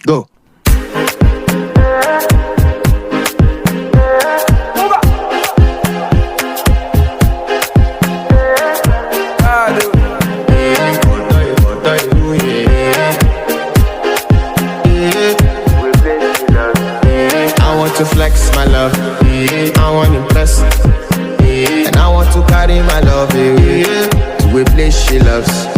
Go. I want to flex my love, I want to impress, and I want to carry my love to a place she loves.